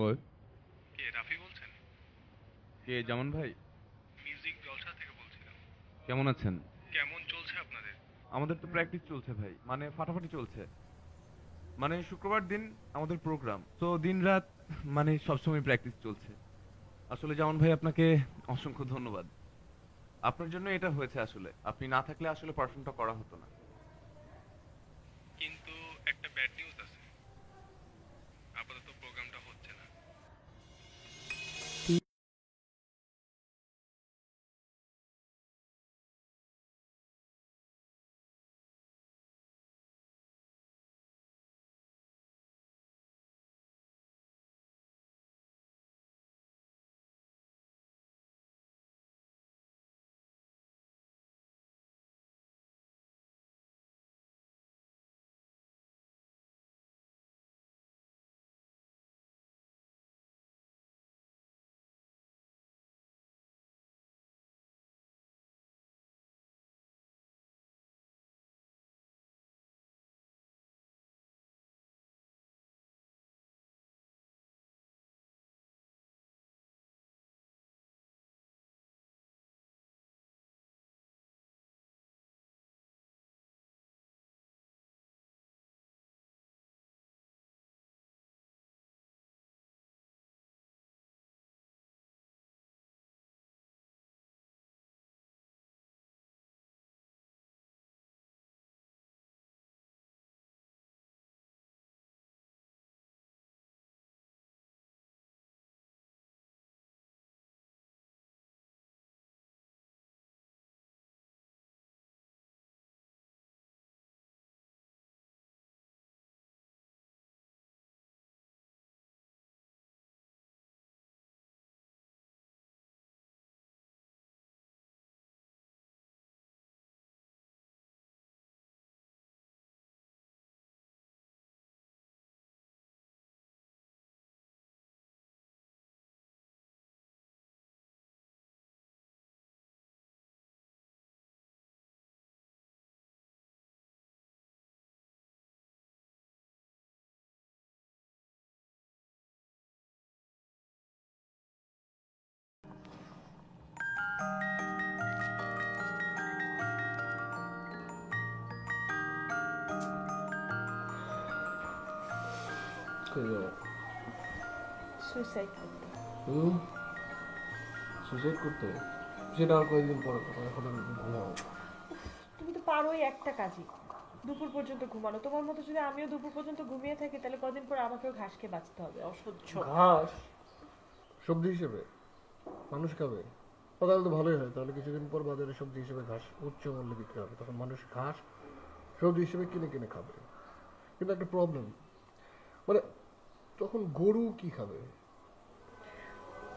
Hello. কে রাফি বলছেন? কে জামান ভাই? Music জলসা থেকে বলছিলাম। কেমন আছেন? কেমন চলছে আপনাদের? আমাদের তো প্র্যাকটিস চলছে ভাই, মানে ফাটাফাটি চলছে। মানে শুক্রবার দিন আমাদের প্রোগ্রাম, তো দিন রাত মানে সবসময় প্র্যাকটিস চলছে। আসলে জামান ভাই আপনাকে অসংখ্য ধন্যবাদ। আপনার জন্য এটা হয়েছে, আসলে আপনি না থাকলে আসলে পারফর্মটা করা হতো না। কিন্তু একটা ব্যাড নিউজ আছে, আপাতত প্রোগ্রামটা হচ্ছে না। সুইসাইড করতে। হুম, সুইসাইড করতে? সেটা আর কয়েকদিন পরে করো, এখন আমি ঘুমাও। তুমি তো পারোই একটা কাজই, দুপুর পর্যন্ত ঘুমানো। তোমার মতো যদি আমিও দুপুর পর্যন্ত ঘুমিয়ে থাকি তাহলে কদিন পর আমাকেও ঘাস খেয়ে বাঁচতে হবে। অসহ্য। ঘাস সবজি হিসেবে মানুষ খাবে? তাহলে তো ভালোই হয়, তাহলে কিছুদিন পর বাজারে সবজি হিসেবে ঘাস উচ্চ মূল্যে বিক্রি হবে, তখন মানুষ ঘাস সবজি হিসেবে কিনে কিনে খাবে। কিন্তু একটা প্রবলেম, মানে তখন গরু কি খাবে?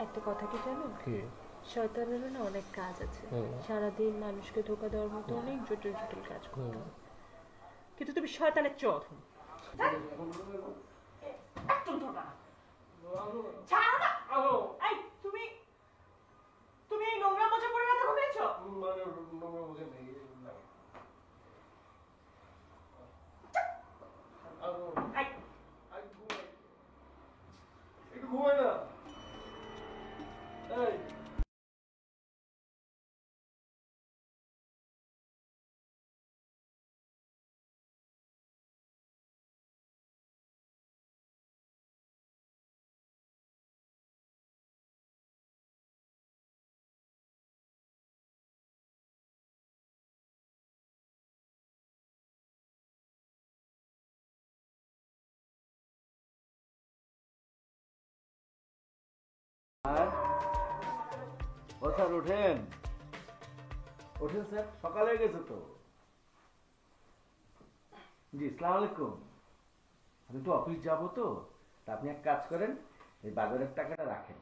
একটা কথা কি জানো, কি? শয়তানেরও না অনেক কাজ আছে। সারাদিন মানুষকে ধোকা দেওয়ার মতো অনেক জটিল জটিল কাজ করতে হয়, কিন্তু তুমি শয়তানের চোখ। একদম ধরবা না, ছাড়ো না। এই তুমি, তুমি এই নোংরা মোজা পরে রাতে ঘুমিয়েছো? এই, একটু ঘুমাই না। এই ও স্যার ওঠেন, ওঠেন স্যার, সকাল হয়ে গেছে তো। জি সালাম আলাইকুম। আমি তো অফিস যাবো তো, তা আপনি এক কাজ করেন, এই বাজারের টাকাটা রাখেন।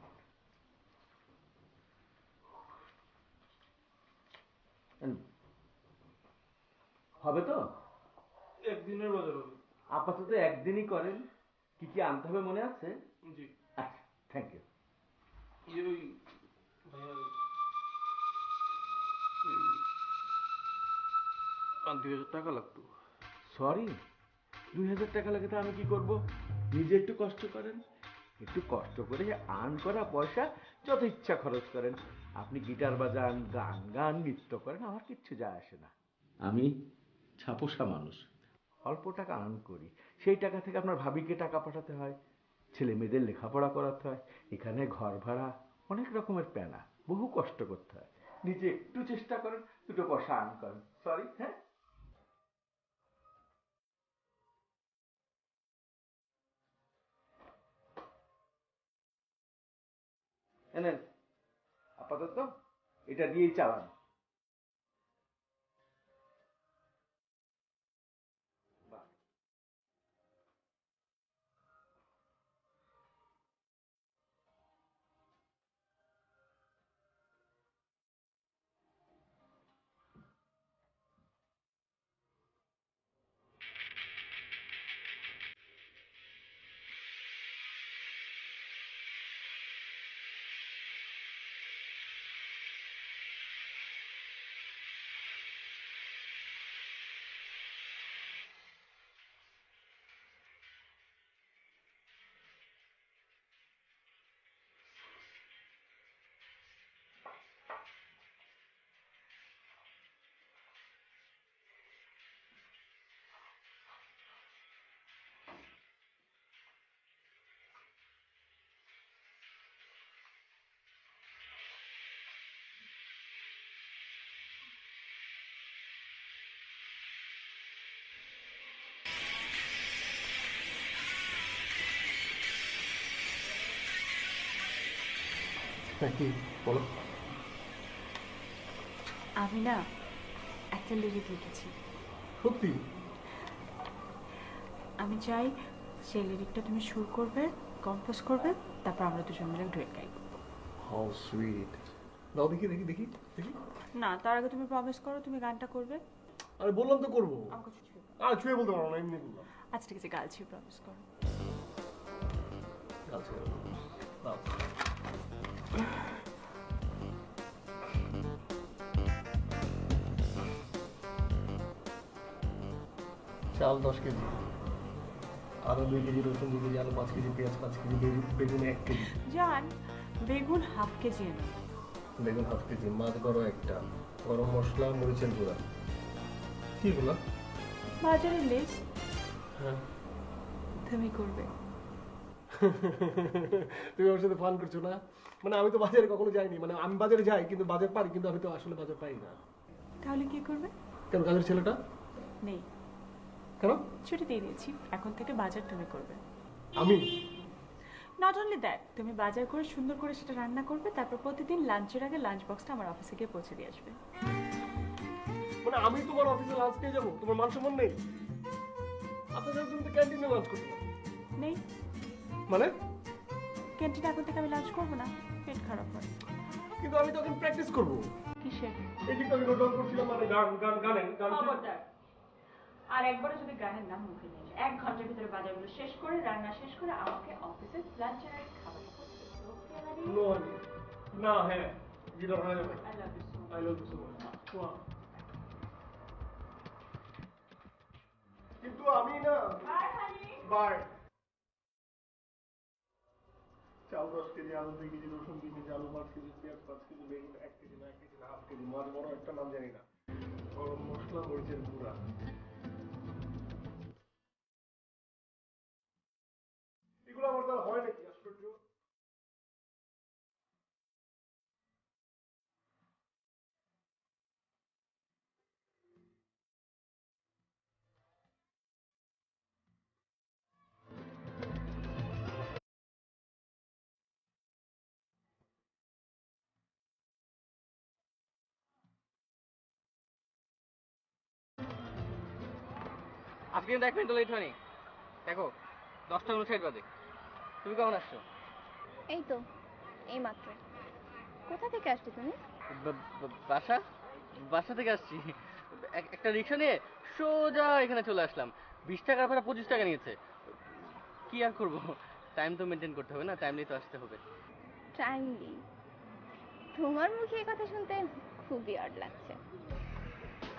হবে তো? একদিনের বাজার হবে। আপাতত একদিনই করেন। কি কি আনতে হবে মনে আছে? জি। আচ্ছা, থ্যাংক ইউ। ওই ভাইয়া, 2,000 টাকা লাগতো। সরি, 2,000 টাকা লাগে তো আমি কি করব? নিজে একটু কষ্ট করেন। একটু কষ্ট করে আর্ন করা পয়সা যত ইচ্ছা খরচ করেন। আপনি গিটার বাজান, গান গান, নৃত্য করেন, আমার কিচ্ছু যায় আসে না। আমি ছাপোষা মানুষ, অল্প টাকা আর্ন করি, সেই টাকা থেকে আপনার ভাবিকে টাকা পাঠাতে হয়, ছেলে মেয়েদের লেখাপড়া করাতে হয়, এখানে ঘর ভাড়া, অনেক রকমের প্যানা, বহু কষ্ট করতে হয়। নিজে একটু চেষ্টা করেন, দুটো পয়সা আর্ন করেন। সরি, হ্যাঁ। এনেন, আপাতত এটা দিয়েই চালান। হ্যাঁ, কি বলো? আমি না একটা লিরিক লিখেছি। সত্যি? আমি চাই সেই লিরিকটা তুমি সুর করবে, কম্পোজ করবে, তারপর আমরা দুজন মিলে ডুয়েট গাইব। How sweet. দাও দেখি দেখি দেখি দেখি। না, তার আগে তুমি প্রমিস করো তুমি গানটা করবে। আরে বললাম তো করবো। আমাকে ছুঁয়ে বলো। আর ছুঁয়ে বলতে পারো না, এমনি বললাম। আচ্ছা ঠিক আছে, গাল ছুঁয়ে প্রমিস করো। আচ্ছা, দাও। চাল 10 কেজি, আরো 2 কেজি রসুন, 2 কেজি আলু, 5 কেজি পেঁয়াজ, 5 কেজি বেগুন, 1 কেজি। জান, বেগুন হাফ কেজি এনে। বেগুন হাফ কেজি, মাছ বড় একটা, গরম মশলা, মরিচের গুঁড়া। কি গুলা? বাজারের লিস্ট হ্যাঁ। তুমি করবে। তুমি আমার সাথে ফান করছো না? মানে আমি তো বাজারে কখনো যাইনি, মানে আমি বাজারে যাই কিন্তু বাজার পারি, কিন্তু আমি তো আসলে বাজার পাই না। তাহলে কি করবে? কেন, কাজের ছেলেটা নেই, কেন? ছুটি দিয়ে দিয়েছি, এখন থেকে বাজার তুমি করবে। আমি? নট অনলি দ্যাট, তুমি বাজার করে সুন্দর করে সেটা রান্না করবে, তারপর প্রতিদিন লাঞ্চের আগে লাঞ্চ বক্সটা আমার অফিসে গিয়ে পৌঁছে দিয়ে আসবে। মানে আমি তোমার অফিসে লাঞ্চ খেয়ে যাবো? তোমার মান সম্মান নেই? আপনাদের তুমি তো ক্যান্টিনে লাঞ্চ করতে পারো। নেই, মানে? ক্যান্টিনে এখন থেকে আমি লাঞ্চ করবো না, পেট খারাপ হয়। কিন্তু আমি তো এখন প্র্যাকটিস করবো। কিসের? এই যে আমি নোট করছিলাম, মানে গানের গান। খবরদার, আর একবারও যদি গানের নাম মুখে নিয়ে আসে, 1 ঘন্টার ভিতরে বাজারগুলো শেষ করে রান্না শেষ করে আমাকে অফিসে লাঞ্চের আগে খাবার নো, না, হ্যাঁ, গিটার হয়ে যাবে। I love you so much. I love you so much. কিন্তু আমি না, বাই হানি। বাই। চাল 10 কেজি, আলু 2 কেজি, রসুন 2 কেজি, আলু 5 কেজি, পেঁয়াজ 5 কেজি, বেগুন 1 কেজি, না 1 কেজি না হাফ কেজি, মাছ বড় একটা, নাম জানি না, গরম মশলা, মরিচের গুঁড়া। এগুলো আমার দ্বারা হয় নাকি? আশ্চর্য। আজকে কিন্তু 1 মিনিট লেট হয়নি। দেখো 10:59 বাজে। তুমি কখন আসছো? এই তো এই মাত্র। কোথা থেকে আসছো তুমি? বাসা বাসা থেকে আসছি। একটা রিক্সা নিয়ে সোজা এখানে চলে আসলাম। 20 টাকার ভাড়া 25 টাকা নিয়েছে। কি আর করবো, টাইম তো মেনটেন করতে হবে না, টাইমলি তো আসতে হবে। টাইমলি? তোমার মুখে এই কথা শুনতে খুবই অড লাগছে।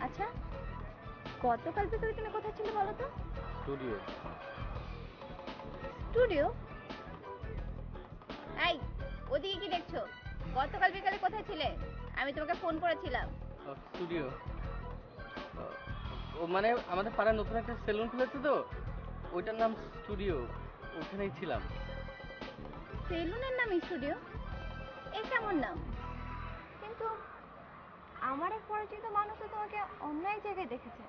আচ্ছা, গতকাল বিকেলে তুমি কোথায় ছিলে বলো তো? স্টুডিও। স্টুডিও? এই, ওদিকে কি দেখছো? গতকাল বিকালে কোথায় ছিলে? আমি তোমাকে ফোন করেছিলাম। স্টুডিও। ও মানে আমাদের পাড়ায় নতুন একটা সেলুন খুলেছে তো, ওইটার নাম স্টুডিও, ওখানেই ছিলাম। সেলুনের নাম স্টুডিও? এ কেমন নাম? কিন্তু আমার এক পরিচিত মানুষ তো তোমাকে অন্য এক জায়গায় দেখেছে,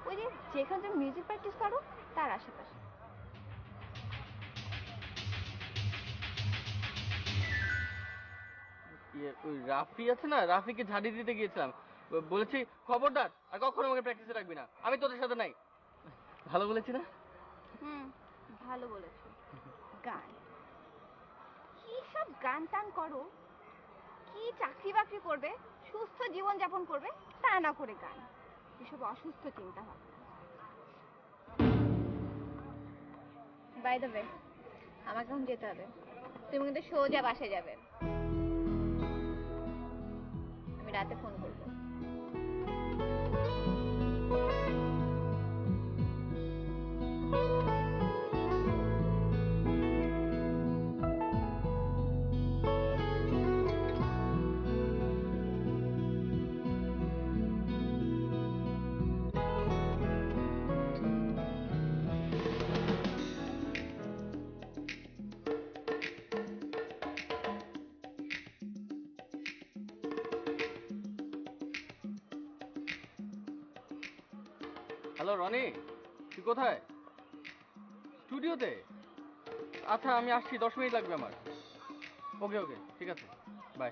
ওই যে যেখানে তুমি মিউজিক প্র্যাকটিস করো তার আশেপাশে। ওই রাফি আছে না, রাফিকে ঝাড়ি দিতে গিয়েছিলাম। বলেছি খবরদার আর কখনো আমাকে প্র্যাকটিসে রাখবি না, আমি তোদের সাথে নাই। ভালো বলেছি না? হুম, ভালো বলেছো। গান, কি সব গান টান করো, কি চাকরি বাকরি করবে, সুস্থ জীবন যাপন করবে, তা না করে গান, এসব অসুস্থ চিন্তা ভাবনা। বাই দ্য ওয়ে, আমাকে এখন যেতে হবে, তুমি কিন্তু সোজা বাসায় যাবে। আমি রাতে ফোন করবো। হ্যালো রনি, তুই কোথায়? স্টুডিওতে? আচ্ছা আমি আসছি, 10 মিনিট লাগবে আমার। ওকে ওকে, ঠিক আছে, বাই।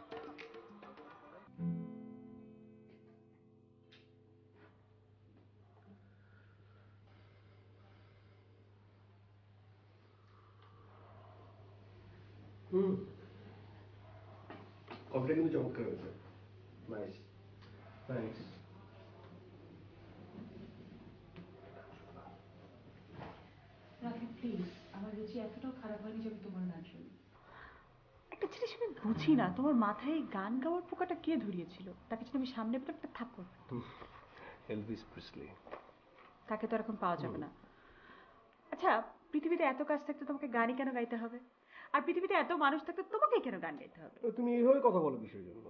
কফিটা কিন্তু চমৎকার হয়েছে। Nice, thanks. রাফি প্লিজ, আমার রুচি এতটাও খারাপ হয়নি যে আমি তোমার গান শুনি। একটা জিনিস আমি বুঝি না, তোমার মাথায় এই গান গাওয়ার পোকাটা কে ধরিয়েছিল? তাকে যদি আমি সামনে পেলে একটা থাপ্পড়। Elvis Presley. তাকে তো আর এখন পাওয়া যাবে না। আচ্ছা, পৃথিবীতে এত কাজ থাকতে তোমাকে গানই কেন গাইতে হবে? আর পৃথিবীতে এত মানুষ থাকতে তোমাকে কেন গান গাইতে হবে? তুমি এইভাবে কথা বলো কিসের জন্য?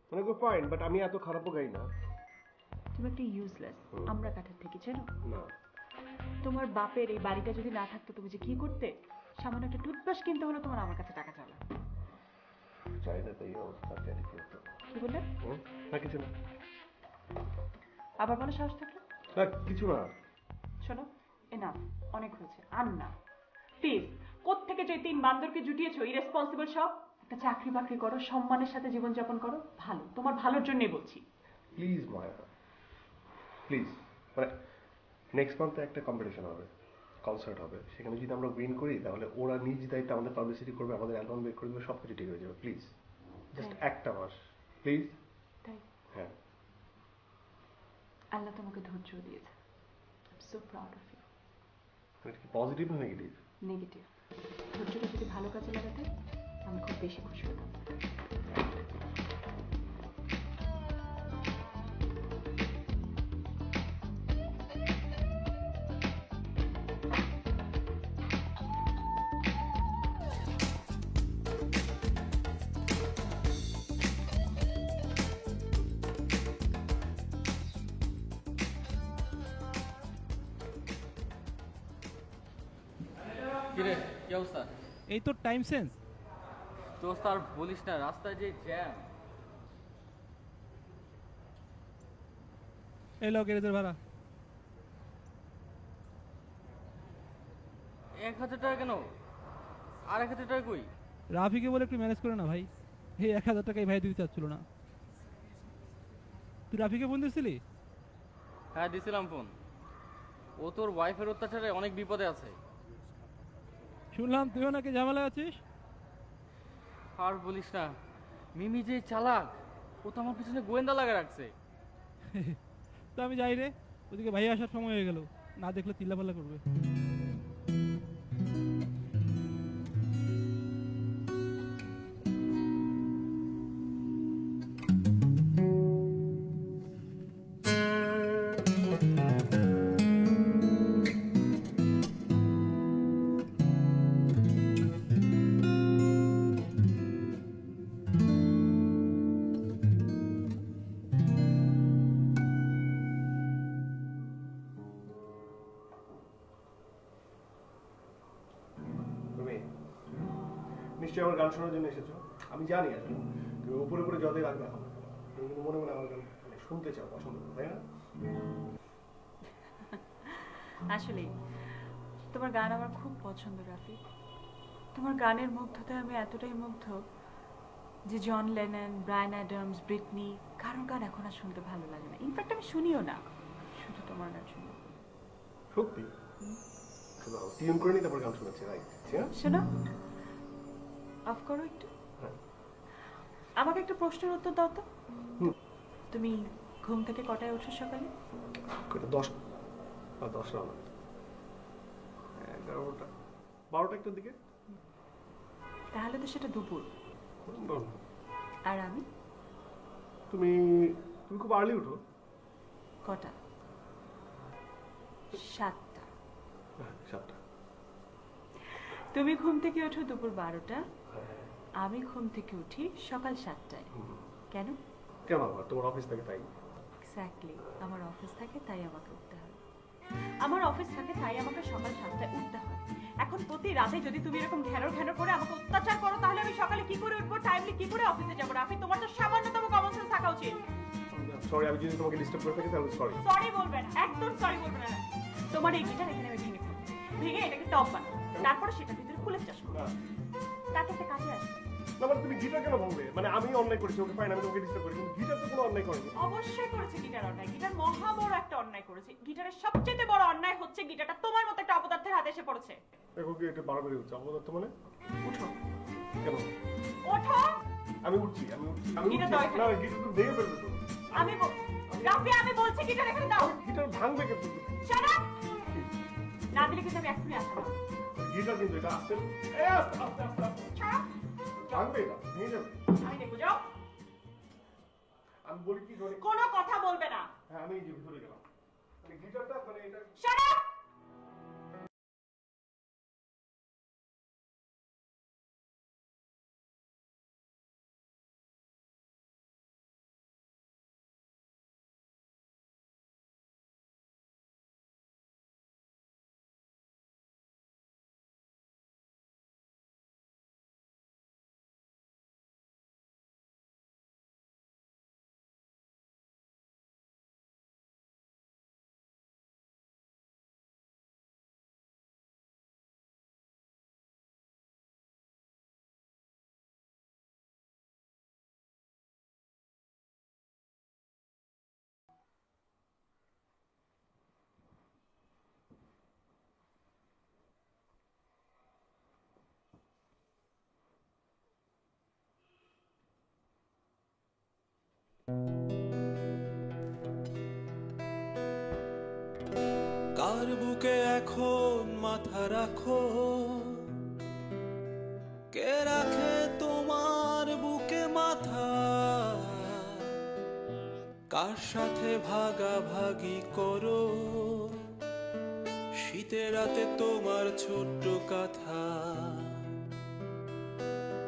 মানে ফাইন, বাট আমি এত খারাপও গাই না। তুমি একটা ইউজলেস আমরা কাঠের থেকে, চেনো? না। তোমার বাপের এই বাড়িটা যদি না থাকতো তুমি যে কি করতে? সামান্য একটা টুথব্রাশ কিনতে হলো তোমার আমার কাছে টাকা চাওয়া। চাই না তাই অবস্থা, জানি কি হতো। কি বললে? না কিছু না। আবার বলো সাহস থাকলে। না কিছু না। শোনো, এনাফ, অনেক হয়েছে, আর না প্লিজ। কোত্থেকে যে 3 বান্দরকে জুটিয়েছো, ইরেসপন্সিবল সব। একটা চাকরি বাকরি করো, সম্মানের সাথে জীবনযাপন করো, ভালো, তোমার ভালোর জন্যই বলছি। Please Maya, please. মানে নেক্সট মান্থে একটা কম্পিটিশন হবে, কনসার্ট হবে, সেখানে যদি আমরা উইন করি তাহলে ওরা নিজ দায়িত্বে আমাদের পাবলিসিটি করবে, আমাদের অ্যালবাম বের করে দেবে, সব কিছু ঠিক হয়ে যাবে। প্লিজ জাস্ট একটা মাস, প্লিজ। তাই হ্যাঁ, আল্লাহ তোমাকে ধৈর্য দিয়েছে। I am so proud of you. এটা কি পজিটিভ না নেগেটিভ? নেগেটিভ। ধৈর্যটা যদি ভালো কাজে লাগাতে আমি খুব বেশি খুশি হতাম। কিরে, কি অবস্থা? এই তো টাইম সেন্স। দোস্ত আর বলিস না, রাস্তায় যে জ্যাম। এই লোক গ্যারেজের ভাড়া 1000 টাকা কেন? আর 1000 টাকা কই? রাফিকে বলে একটু ম্যানেজ করে না ভাই, এই 1000 টাকা এই ভাই দিতে চাচ্ছিল না। তুই রাফিকে ফোন দিয়েছিলি? হ্যাঁ দিছিলাম ফোন। ও তোর ওয়াইফের অত্যাচারে অনেক বিপদে আছে। শুনলাম তুইও নাকি ঝামেলায় আছিস। আর বলিস না, মিমি যে চালাক, ও তো আমার পিছনে গোয়েন্দা লাগা রাখছে। তো আমি যাই রে, ওদিকে ভাই আসার সময় হয়ে গেল, না দেখলে চিল্লাপাল্লা করবে। নিশ্চয়ই আমার গান শোনার জন্য এসেছো। আমি জানি আসলে তুমি উপরে উপরে যতই রাগ দেখাও তুমি কিন্তু মনে মনে আমার গান মানে শুনতে চাও, পছন্দ করো, তাই না? আসলে তোমার গান আমার খুব পছন্দ রাফি। তোমার গানের মুগ্ধতায় আমি এতটাই মুগ্ধ যে John Lennon, Bryan Adams, Britney কারোর গান এখন আর শুনতে ভালো লাগে না। ইনফ্যাক্ট আমি শুনিও না, শুধু তোমার গান শুনি। সত্যি? শোনো, টিউন করে নিই তারপর গান শোনাচ্ছি, রাইট? শোনো, অফ করো একটু। আমাকে একটা প্রশ্নের উত্তর দাও তো। তুমি ঘুম থেকে কটায় ওঠো সকালে? 10 না, 11টা 12টা একটার দিকে। তাহলে তো সেটা দুপুর। আর আমি? তুমি খুব আর্লি উঠো। কটা? 7টা। 7টা। তুমি ঘুম থেকে ওঠো দুপুর 12টা, আমি ঘুম থেকে উঠি সকাল 7টায়। কেন? কেন আবার তোমার অফিস থাকে তাই? এক্স্যাক্টলি, আমার অফিস থাকে তাই আমাকে উঠতে হয়। আমার অফিস থাকে তাই আমাকে সকাল 7টায় উঠতে হয়। এখন প্রতি রাতে যদি তুমি এরকম ঘ্যানর ঘ্যানর করে আমাকে অত্যাচার করো তাহলে আমি সকালে কি করে উঠবো, টাইমলি কি করে অফিসে যাবো? রাফি, তোমার তো সামান্যতম কমন সেন্স থাকা উচিত। সরি, আমি যদি তোমাকে ডিস্টার্ব করে থাকি তাহলে সরি। সরি বলবে না, একদম সরি বলবে না। তোমার এই গিটার এখানে আমি ভেঙে ফেলবো, ভেঙে এটাকে টপ বানাবো, তারপরে সেটা ভিতরে ফুলের চাষ করবো। তাতে একটা কাজে আসবে না। মানে তুমি গিটার কেন ভাঙবে? মানে আমি অন্যায় করেছি, ওকে ফাইন, আমি তোমাকে ডিস্টার্ব করি, কিন্তু গিটার তো কোনো অন্যায় করেনি। অবশ্যই করেছে গিটার অন্যায়। গিটার মহা বড় একটা অন্যায় করেছে। গিটারের সবচেয়ে বড় অন্যায় হচ্ছে গিটারটা তোমার মতো একটা অপদার্থের হাতে এসে পড়েছে। দেখো কি এটা বারবারই হচ্ছে। অপদার্থ মানে? উঠো। কেন? ওঠো। আমি উঠছি। না, গিটার দাও এখানে। গিটার তো ভেঙে ফেলবে তো। রাফি, আমি বলছি গিটার এখানে দাও। গিটার ভাঙবে কেন? Shut up. না দিলে কিন্তু আমি এক্ষুনি আসবো। গিটার কিন্তু এটা আস্তে ভাঙবে, এটা ভেঙে যাবে। আমি দেখবো, যাও। আমি বলি কি করে? কোনো কথা বলবে না। হ্যাঁ, আমি এই যে ভিতরে গেলাম। মানে গিটারটা মানে এটা শাট আপ। কার বুকে এখন মাথা রাখো, কে রাখে তোমার বুকে মাথা, কার সাথে ভাগাভাগি করো শীতের রাতে তোমার ছোট্ট কথা।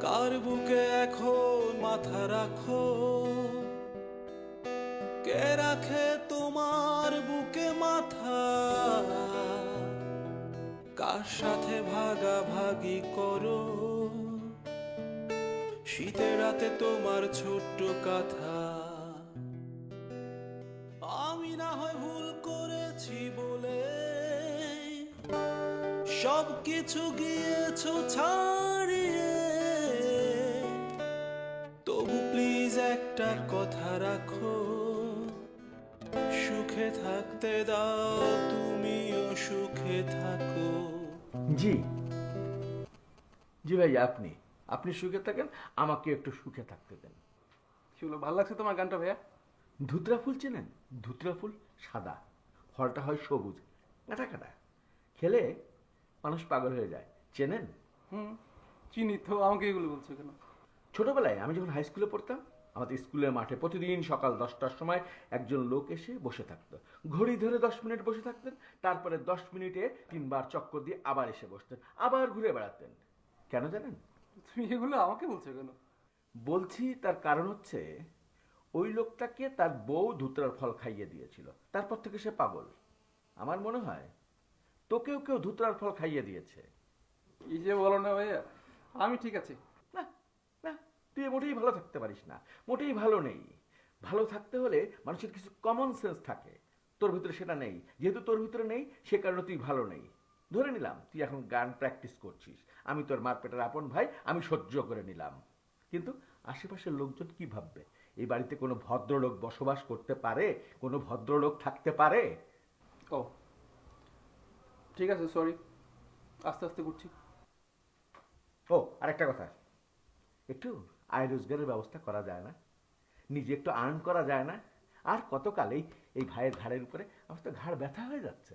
কার বুকে এখন মাথা রাখো, কে রাখে তোমার বুকে মাথা, কার সাথে ভাগাভাগি করো শীতের রাতে তোমার ছোট্ট কথা। আমি না হয় ভুল করেছি বলে সব কিছু গিয়েছো ছাড়িয়ে, তবু প্লিজ একটা কথা রাখো, সুখে থাকতে দাও, তুমিও সুখে থাকো। জি জি ভাই, আপনি সুখে থাকেন, আমাকে একটু সুখে থাকতে দেন। কি হলো, ভালো লাগছে তোমার গানটা ভাইয়া? ধুতরা ফুল চেনেন? ধুতরা ফুল সাদা, ফলটা হয় সবুজ, কাটা কাটা, খেলে মানুষ পাগল হয়ে যায়, চেনেন? চিনি তো, আমাকে এগুলো বলছো কেন? ছোটবেলায় আমি যখন হাই স্কুলে পড়তাম, আমাদের স্কুলের মাঠে প্রতিদিন সকাল 10টার সময় একজন লোক এসে বসে থাকতো, ঘড়ি ধরে 10 মিনিট বসে থাকতেন, তারপরে 10 মিনিটে 3 বার চক্কর দিয়ে আবার এসে বসতেন, আবার ঘুরে বেড়াতেন। কেন জানেন? তুমি এগুলো আমাকে বলছো কেন? বলছি তার কারণ হচ্ছে ওই লোকটাকে তার বউ ধুতরার ফল খাইয়ে দিয়েছিল, তারপর থেকে সে পাগল। আমার মনে হয় তোকেও কেউ ধুতরার ফল খাইয়ে দিয়েছে। কি যে বলো না ভাইয়া, আমি ঠিক আছে, তুই মোটেই ভালো থাকতে পারিস না, মোটেই ভালো নেই। ভালো থাকতে হলে মানুষের কিছু কমন সেন্স থাকে, তোর ভিতরে সেটা নেই। যেহেতু তোর ভিতরে নেই, সে কারণে তুই ভালো নেই। ধরে নিলাম তুই এখন গান প্র্যাকটিস করছিস, আমি তোর মারপেটের আপন ভাই, আমি সহ্য করে নিলাম। কিন্তু আশেপাশের লোকজন কি ভাববে? এই বাড়িতে কোনো ভদ্রলোক বসবাস করতে পারে? কোনো ভদ্রলোক থাকতে পারে? ও ঠিক আছে, সরি, আস্তে আস্তে করছি। ও আরেকটা কথা, একটু আয় রোজগারের ব্যবস্থা করা যায় না? নিজে একটু আর্ন করা যায় না? আর কতকালেই এই ভাইয়ের ঘাড়ের উপরে? আমার তো ঘাড় ব্যথা হয়ে যাচ্ছে।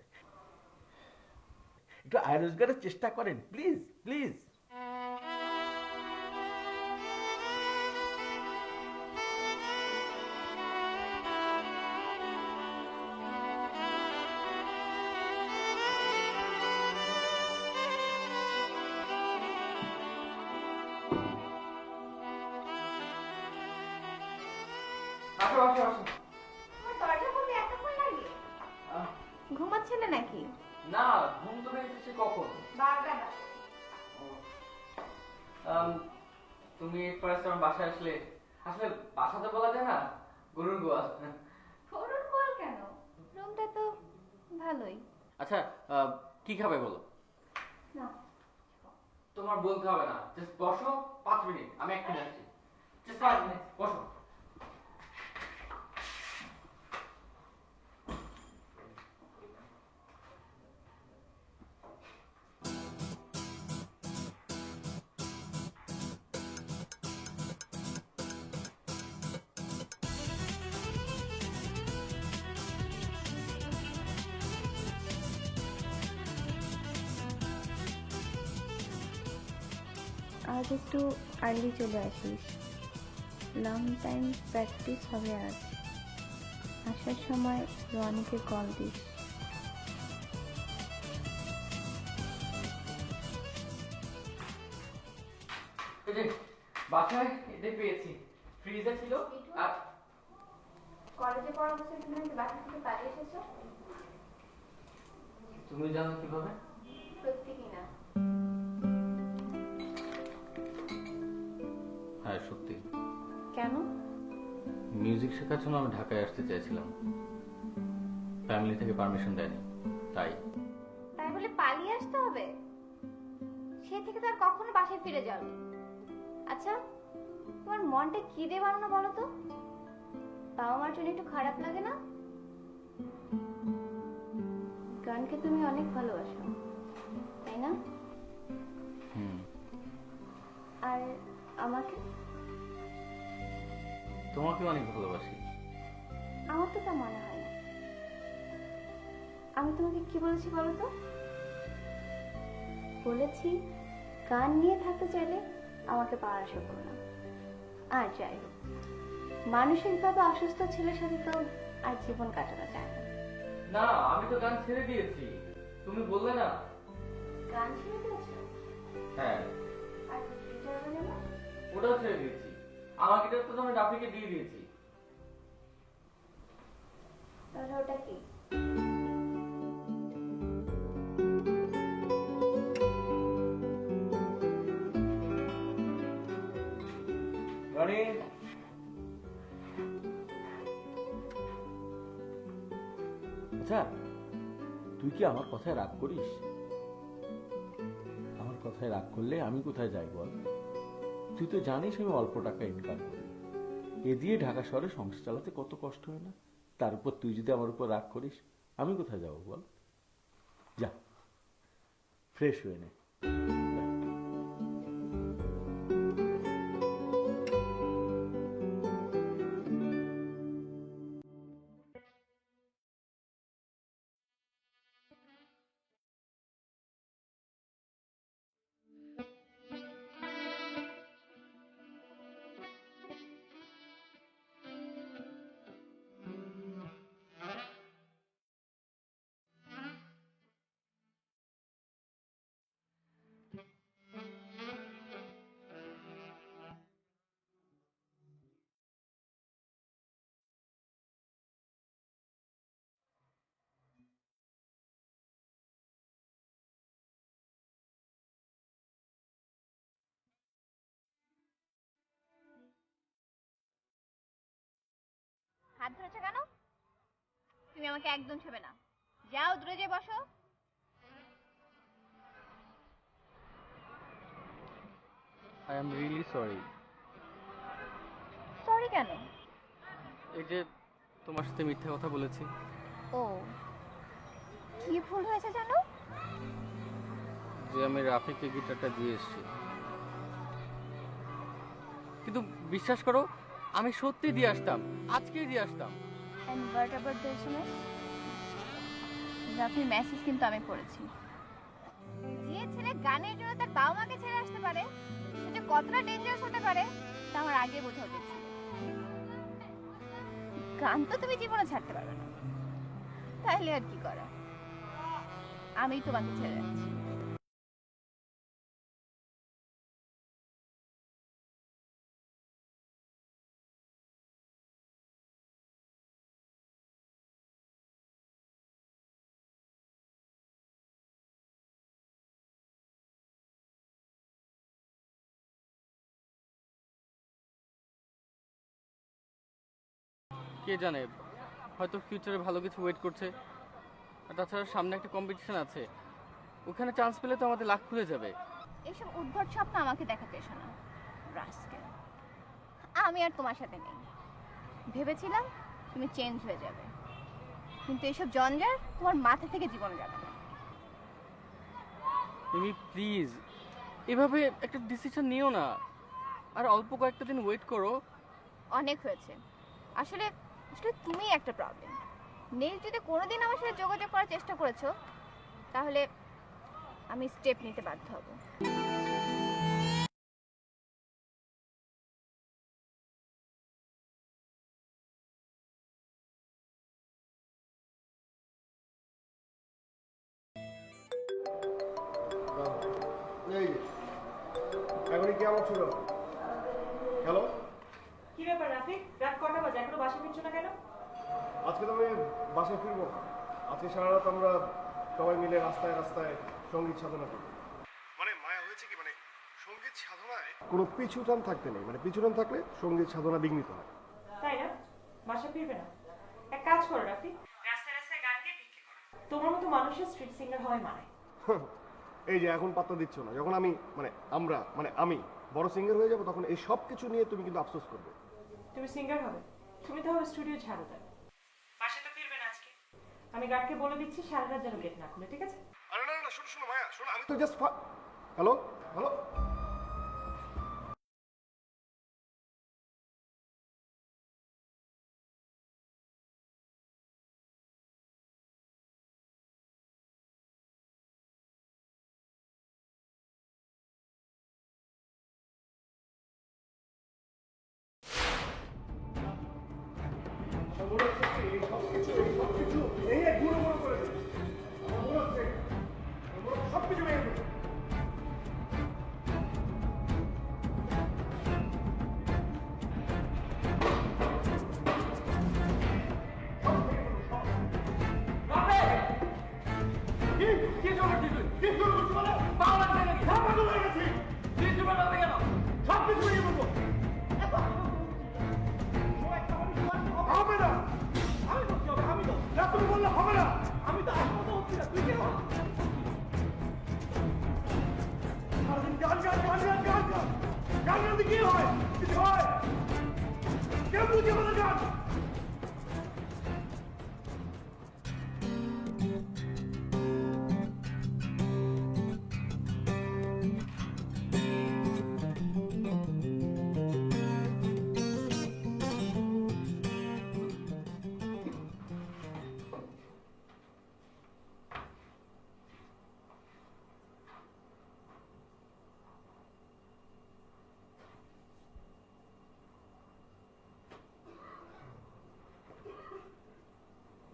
একটু আয় রোজগারের চেষ্টা করেন প্লিজ, প্লিজ। আসো আসো আসো। দরজা খুলতে এতক্ষণ লাগে? ঘুমাচ্ছিলে নাকি? না, ঘুম তো ভেঙেছে কখন? 12টা বাজে। তুমি ফার্স্ট আমার বাসায় আসলে, আসলে বাসাতে বলা যায় না, গরুর গোয়াল। গরুর গোয়াল কেন? রুমটা তো ভালোই। আচ্ছা, কি খাবে বলো? না, তোমার বলতে হবে না, জাস্ট বসো 5 মিনিট, আমি এক্ষুনি আসছি। জাস্ট 5 মিনিট বসো। আজ একটু আর্লি চলে আসিস, লং টাইম প্র্যাকটিস হবে আজ। আসার সময় রনিকে কল দিস। এই যে বাসায় এদের পেয়েছি, ফ্রিজে ছিল। আর কলেজে পড়া বছর তুমি বাসা থেকে পালিয়ে এসেছো? তুমি জানো কিভাবে? সত্যি কিনা? হ্যাঁ সত্যি। কেন? মিউজিক শেখার জন্য আমি ঢাকায় আসতে চাইছিলাম, ফ্যামিলি থেকে পারমিশন দেয়নি, তাই। তাই বলে পালিয়ে আসতে হবে? সে থেকে তো আর কখনো বাসায় ফিরে যাওনি। আচ্ছা, তোমার মনটা কি দিয়ে বানানো বলো তো? বাবা মার জন্য একটু খারাপ লাগে না? গানকে তুমি অনেক ভালোবাসো, তাই না? আর আমাকে? তোমাকে অনেক ভালোবাসি। আমার তো তা মনে হয় না। আমি তোমাকে কি বলেছি বলো তো? বলেছি গান নিয়ে থাকতে চাইলে আমাকে পাওয়ার আশা করো না। আর যাই হোক, মানসিকভাবে অসুস্থ ছেলের সাথে তো আর জীবন কাটানো যায় না। না, আমি তো গান ছেড়ে দিয়েছি, তুমি বললে না। গান ছেড়ে দিয়েছো? হ্যাঁ। আর গিটার বাজানো? ওটাও ছেড়ে দিয়েছি। আমার গিটার তো আমি রাফিকে দিয়ে দিয়েছি। তাহলে ওটা কি? রনি, আচ্ছা তুই কি আমার কথায় রাগ করিস? আমার কথায় রাগ করলে আমি কোথায় যাই বল? তুই তো জানিস আমি অল্প টাকা ইনকাম করি, এ দিয়ে ঢাকা শহরে সংসার চালাতে কত কষ্ট হয় না? তার উপর তুই যদি আমার উপর রাগ করিস, আমি কোথায় যাবো বল? যা ফ্রেশ হয়ে নে। হাত ধরেছো কেন? তুমি আমাকে একদম ছবে না, যাও দূরে যেয়ে বসো। I am really sorry. Sorry কেন? এই যে তোমার সাথে মিথ্যা কথা বলেছি। ও, কি ভুল হয়েছে জানো? যে আমি রাফিকে গিটারটা দিয়ে এসেছি, কিন্তু বিশ্বাস করো আমি সত্যি দিয়ে আসতাম, আজকেই দিয়ে আসতাম। And what about the SMS? রাফির মেসেজ কিন্তু আমি পড়েছি। যে ছেলে গানের জন্য তার বাবা মাকে ছেড়ে আসতে পারে, সে যে কতটা ডেঞ্জারাস হতে পারে তা আমার আগে বোঝা উচিত ছিল। গান তো তুমি জীবনে ছাড়তে পারবে না, তাহলে আর কি করা, আমি তোমাকে ছেড়ে যাচ্ছি। কে জানে, হয়তো ফিউচারে ভালো কিছু ওয়েট করছে। আর তাছাড়া সামনে একটা কম্পিটিশন আছে, ওখানে চান্স পেলে তো আমাদের লাখ খুলে যাবে। এইসব উদ্ভট স্বপ্ন আমাকে দেখাতে এসো না, রাস্কেল। আমি আর তোমার সাথে নেই। ভেবেছিলাম তুমি চেঞ্জ হয়ে যাবে, কিন্তু এইসব জঞ্জাল তোমার মাথা থেকে জীবনে যাবে না। তুমি প্লিজ এভাবে একটা ডিসিশন নিও না, আর অল্প কয়েকটা দিন ওয়েট করো। অনেক হয়েছে। আসলে আসলে তুমি একটা প্রবলেম। নেক্সট যদি কোনোদিন আমার সাথে যোগাযোগ করার চেষ্টা করেছো, তাহলে আমি স্টেপ নিতে বাধ্য হব। এই এখনই কেমন ছিল? হ্যালো, কি ব্যাপার রাফিক, রাত কটা বাজে, এখনো বাসা ফিরছো না কেন? আজকে তো আমি বাসায় ফিরবো। আজকে সারা রাত আমরা সবাই মিলে রাস্তায় রাস্তায় সঙ্গীত সাধনা করবো। মানে মায়া হয়েছে কি, মানে সঙ্গীত সাধনায় কোনো পিছুটান থাকতে নেই, মানে পিছুটান থাকলে সঙ্গীত সাধনা বিঘ্নিত হয়। তাই না? বাসা ফিরবে না? এক কাজ করো রাফিক, রাস্তায় রাস্তায় গান গিয়ে ভিক্ষে করো। তোমার মতো মানুষের স্ট্রিট সিঙ্গার হয় মানায়। এই যে এখন পাত্তা দিচ্ছ না, যখন আমি আমি বড় সিঙ্গার হয়ে যাবো, তখন এই সব কিছু নিয়ে তুমি কিন্তু আফসোস করবে। তুমি সিঙ্গার হবে, তুমি তো হবে স্টুডিও ঝাড়ু দেবে। বাসা তো ফিরবে না আজকে। আমি গার্ডকে বলে দিচ্ছি সারা রাত যেন গেট না খুলে, ঠিক আছে? আরে না না, শোনো শোনো মায়া, শোনো, আমি তো জাস্ট হ্যালো হ্যালো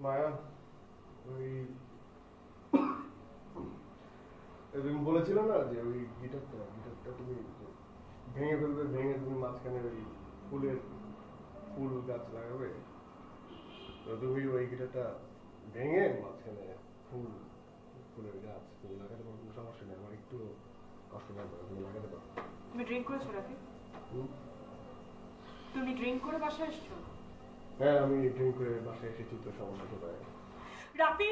মায়া, ওই তুমি বলেছিলে না যে ওই গিটারটা তুমি ভেঙে ফেলবে, ভেঙে তুমি মাঝখানে ওই ফুল গাছ লাগাবে। তো তুমি ওই গিটারটা ভেঙে মাঝখানে ফুলের গাছ তুমি লাগাতে পারো, কোনো সমস্যা নেই। আমার একটু কষ্ট লাগবে, তুমি লাগাতে পারো। তুমি ড্রিঙ্ক করেছো রাফিক? তুমি ড্রিঙ্ক করে বাসায় এসছো? হ্যাঁ আমি ড্রিঙ্ক করে বাসায় এসেছি, তো সমস্যা কোথায়? রাফি,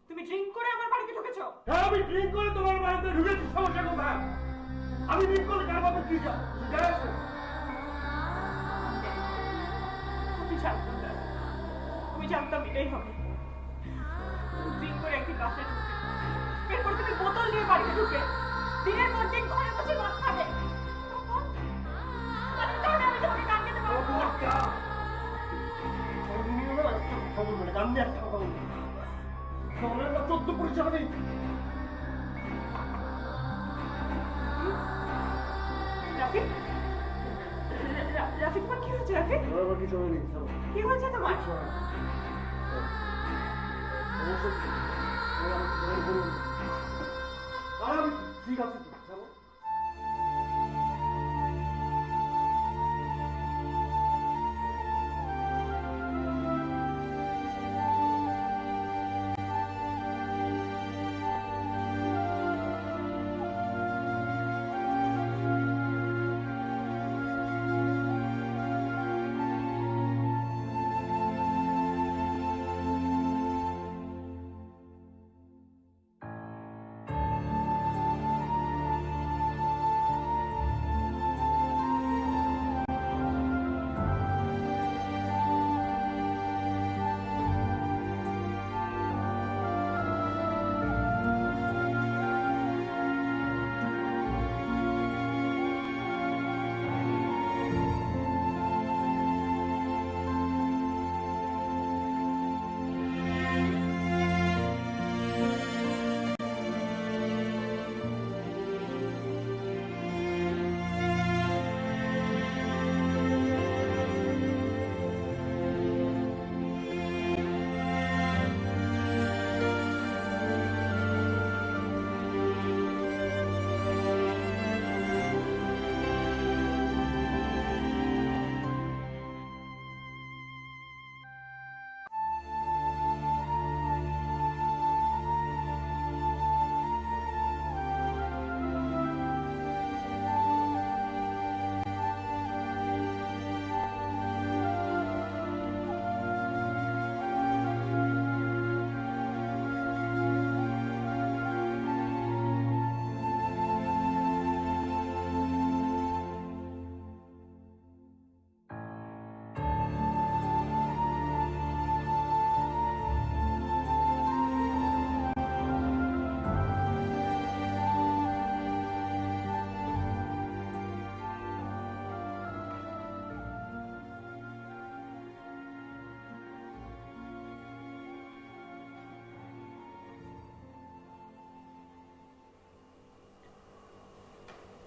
তুমি ড্রিঙ্ক করে আমার বাড়িতে ঢুকেছো? হ্যাঁ আমি ড্রিঙ্ক করে তোমার বাড়িতে ঢুকেছি, সমস্যা কোথায়? আমি ড্রিঙ্ক করলে কার বাবা কি যায় আছে? আমি জানতাম না, আমি জানতাম এটাই হবে। ড্রিঙ্ক করে একদিন বাসায় ঢুকে, এরপর তুমি বোতল নিয়ে বাড়িতে ঢুকে দিনের পর দিন ঘরে বসে মদ খাবে। আমি তোমাকে গান খেতে পারবো না। খবর বলে আমি একটা কথা বলবো, শহরের না 14 পরিচয় নেই। রাফি, রাফি তোমার কি হয়েছে? রাফি আমার কিছু হয়নি, কি হয়েছে তোমার? আমি ঠিক আছে চলো।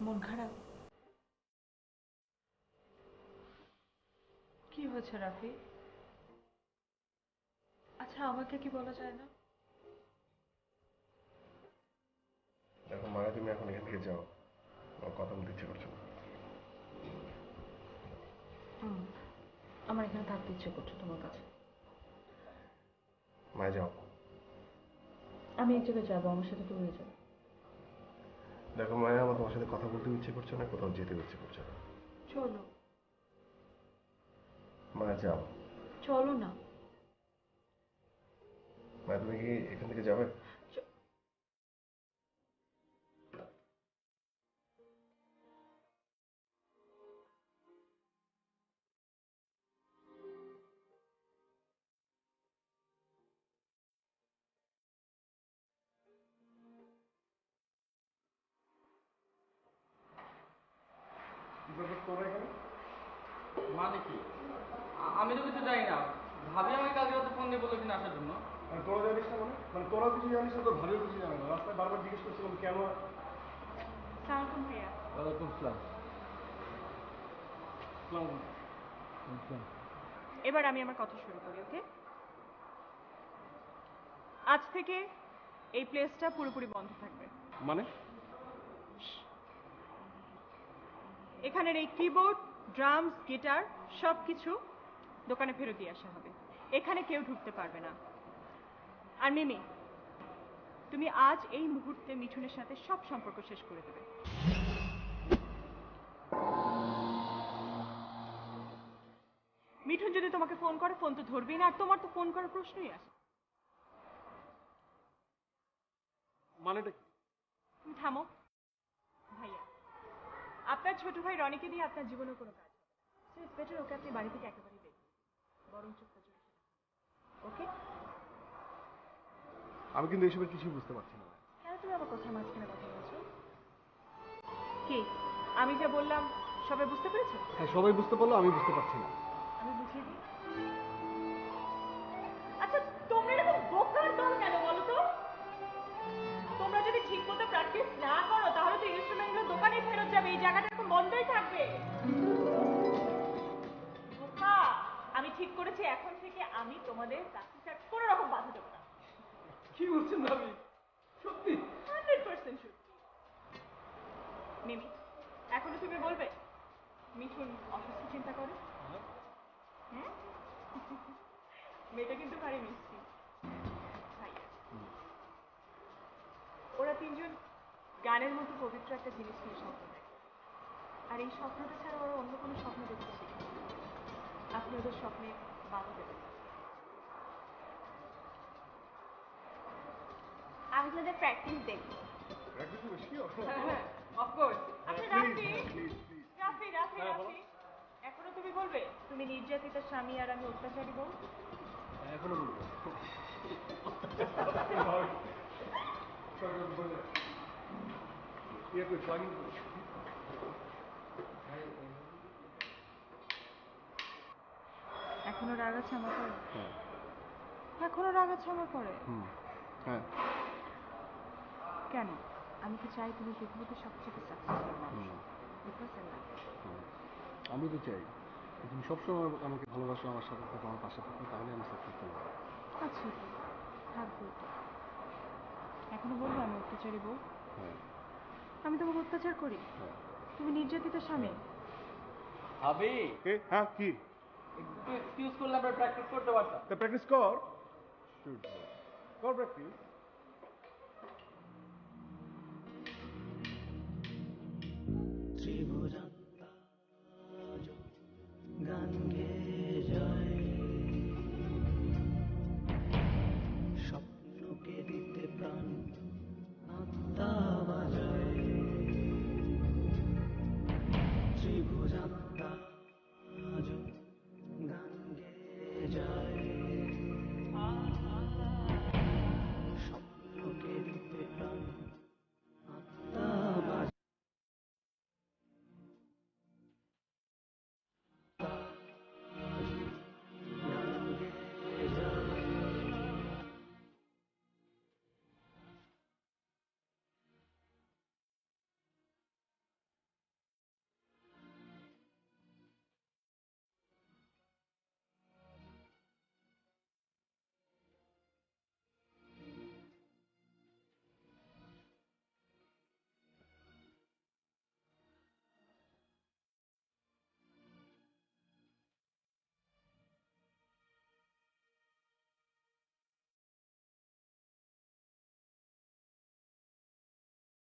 মন খারাপ? কি হয়েছে রাফি? আচ্ছা আমাকে কি বলা যায় না? দেখো মায়া, তুমি এখন এখান থেকে যাও, আমার কথা বলতে ইচ্ছে করছো না। আমার এখানে থাকতে ইচ্ছে করছে তোমার কাছে। মায়া যাও। আমি এক জায়গায় যাবো, আমার সাথে তুমি যাও। দেখো মায়া, আমার তোমার সাথে কথা বলতে ইচ্ছে করছে না, কোথাও যেতে ইচ্ছে করছে না। চলো। মায়া যাও। চলো না। মায়া তুমি কি এখান থেকে যাবে? মানে কি? আমি তো কিছু জানি না। ভাবি আমাকে কালকে রাতে ফোন দিয়ে বললো কিনা আসার জন্য। তোরা জানিস না মানে? মানে তোরা কিছু জানিস না, তোর ভাবিও কিছু জানে না। রাস্তায় বারবার জিজ্ঞেস করছিলাম কেন। সালাম ভাইয়া। ওয়ালাইকুম আসসালাম। এবার আমি আমার কথা শুরু করি, ওকে? আজ থেকে এই প্লেসটা পুরোপুরি বন্ধ থাকবে। মানে? এখানের এই কিবোর্ড, ড্রামস, গিটার সবকিছু দোকানে ফেরত দিয়ে আসা হবে। এখানে কেউ ঢুকতে পারবে না। আর মিমি, তুমি আজ এই মুহূর্তে মিঠুনের সাথে সব সম্পর্ক শেষ করে দেবে। মিঠুন যদি তোমাকে ফোন করে, ফোন তো ধরবি না, আর তোমার তো ফোন করার প্রশ্নই আসে। মানেটা কি? তুমি থামো। ভাইয়া, আপনার ছোট ভাই রনিকে দিয়ে আপনার জীবনে কোনো কাজ হবে না। সো ইটস বেটার ওকে আপনি বাড়ি থেকে একেবারেই বের করুন। বরং চুপটা চুরি ওকে? আমি কিন্তু এসবের কিছুই বুঝতে পারছি না। কেন তুমি আমার কথার মাঝখানে কথা বলছো? কি আমি যা বললাম সবাই বুঝতে পেরেছো? হ্যাঁ, সবাই বুঝতে পারলো, আমি বুঝতে পারছি না। আমি বুঝিয়ে দিই। আচ্ছা, তোমরা এরকম বোকার দল কেন বলো তো? তোমরা যদি ঠিক মতো প্র্যাকটিস না করো তাহলে তো ইনস্ট্রুমেন্টগুলো দোকানে ফেরত যাবে, এই জায়গাটা এখন বন্ধই থাকবে। বোকা, আমি ঠিক করেছি এখন থেকে আমি তোমাদের প্র্যাকটিসে কোনো রকম বাধা দেবো না। কি বলছেন ভাবি? সত্যি? 100% সত্যি। মিমি, এখনো তুমি বলবে মিঠুন অসুস্থ চিন্তা করে? হ্যাঁ, মেয়েটা কিন্তু ভারী মিষ্টি। ভাইয়া, ওরা তিনজন গানের মতো পবিত্র একটা জিনিস নিয়ে স্বপ্ন দেখে, আর এই স্বপ্নটা ছাড়া ওরা অন্য কোনো স্বপ্ন দেখতে শেখে। আপনি ওদের স্বপ্নে বাধা দেবেন। আমি তোদের প্র্যাকটিস দেখি। অফকোর্স। আচ্ছা রাফি, রাফি রাফি রাফি, এখনো তুমি বলবে তুমি নির্যাতিতার স্বামী আর আমি অত্যাচারী বউ? এখনো বলবো। এখনো রাগ আছে আমার পরে? এখনো রাগ আছে আমার পরে? হ্যাঁ। কেন? আমি কি চাই তুমি পৃথিবীতে সবচেয়ে সাকসেসফুল মানুষ? আমি তো চাই তুমি সবসময় আমাকে ভালোবাসো, আমার সাথে থাকো, আমার পাশে থাকো, তাহলে আমি সাকসেসফুল হবো। আচ্ছা, থাকবো। এখনো বলবো আমি অত্যাচারী বউ? হ্যাঁ। আমি তোমাকে অত্যাচার করি? তুমি নির্যাতিত স্বামী? ভাবি, হ্যাঁ, কি? একটু এক্সকিউজ করলে আমরা প্র্যাকটিস করতে পারতাম। তা প্র্যাকটিস কর। কর প্র্যাকটিস। ত্রিভুজা